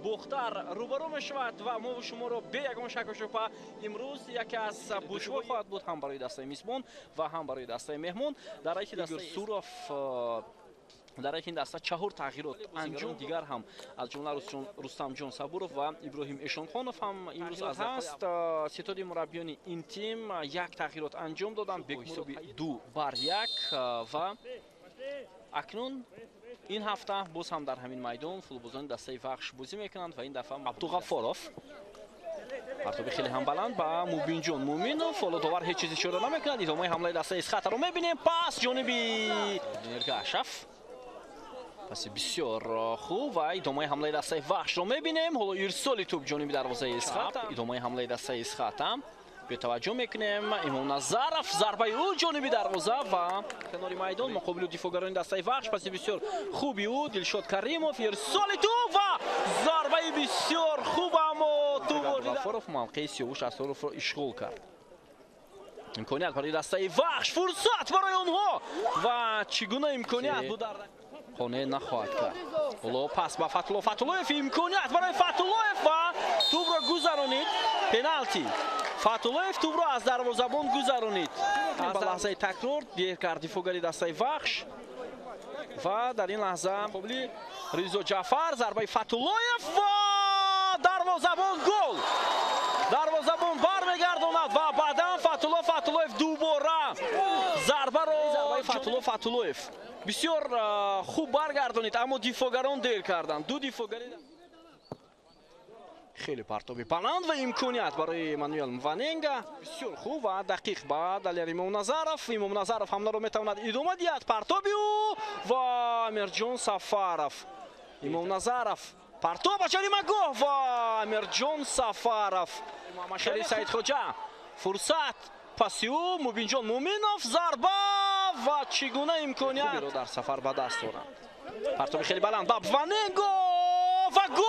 بختر روبرو میشود و ما شما رو به یگان شک و شبهه امروز یکی از بوشوه خواهد بود، هم برای دسته میزبان و هم برای دسته مهمان. در این دسته سوراف در این دسته 4 تغییرات انجام دیگر هم از جمله رستم جان صبورов و ابراهیم اشونخانов هم امروز از هست. ستاد مربیان این تیم یک تغییرات انجام دادن به حساب 2-1 و اکنون این هفته باز هم در همین میدان فوتبالبازان دسته وحش بازی میکنند و این دفعه عبدالغفارов پرتابی خیلی هم بلند با موبین جان مومینوف، حالا داور هیچ چیزی شروع نمیکند. ادامه حمله دسته خطر رو میبینیم. پاس جانبی نرگاشف، پس بسیار خوب و ادامه حمله دسته وحش رو میبینیم. حالا ارسال توپ جانبی دروازه اسخط، ادامه حمله دسته اسخط به توجه میکنیم. امام نظرف ضربه او جانبی دروازه و کنار میدان مقابل دفاعگران دسته وحش، پس بسیار خوبی او دلشاد کریموف، ارسال توپ و ضربه بسیار خوب اما غفارov موقع 38 رو اشغال کرد. امکانیت برای دسته وحش، فرصت برای آنها و چگونه امکانیت بود در خانه نخواهد کرد. حالا پس با فتولوف امکانیت برای فتولوف و توپ را گذرانید. پنالتی فتولوف توپ را از دروازه‌بان گذرانید. از لحظه تکرار دیر کرد دفاعگری دسته وحش و در این لحظه مقابل ریزو جعفر ضربه فتولوف و دروازه‌بان گل. دروازه‌بان برمیگرداند و بعدا فتولوف دوباره ضربه را فتولوف بسیار خوب برگردانید اما دفاعگران دیر کردند. دو دفاعگری خیلی پرتابی بلند و امکانیت برای مانوئل مونینگا بسیار خوب و دقیق بعد علی امام نظرов حمله رو میتواند ادامه دهد. پرتابی او و امیرجان سفرов، امام نظرов پرتاب جریمه گاه و امیرجان سفرов، محمد سعید خوجا فرصت پاسی او موبین جان مومینوف ضربه و چگونه امکانیت رو در سفر به دست دارند. پرتابی خیلی بلند با مونینگا و گل،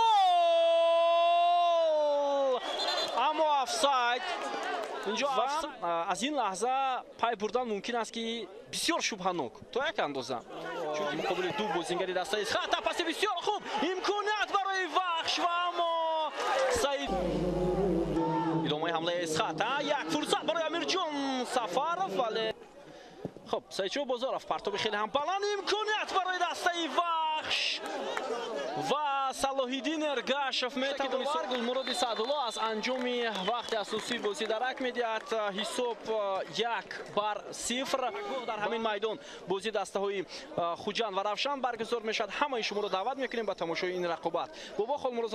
اما آفساید اینجا و از این لحظه پای بردن ممکن است که بسیار شبهه‌ناک تا یک اندازه، چون مقابل دو بازیگری دسته خط پاس بسیار خوب امکانیت برای وحش و اما سعید ادامه حمله اسخط یک فرصت برای امیرجان سفرov ولی خب سعید بازارov پرتاب خیلی هم بلند امکانیت برای دسته وحش و صلاح‌الدین ارگاشف میتواند گلمراد سعدالله از انجام وقت اساسی بازی درک میدهد. حساب 1-0 در همین میدان بازی دسته های خوجند و روشن برگزار میشد. همه شما رو دعوت میکنیم به تماشای این رقابت. بابا خالمراد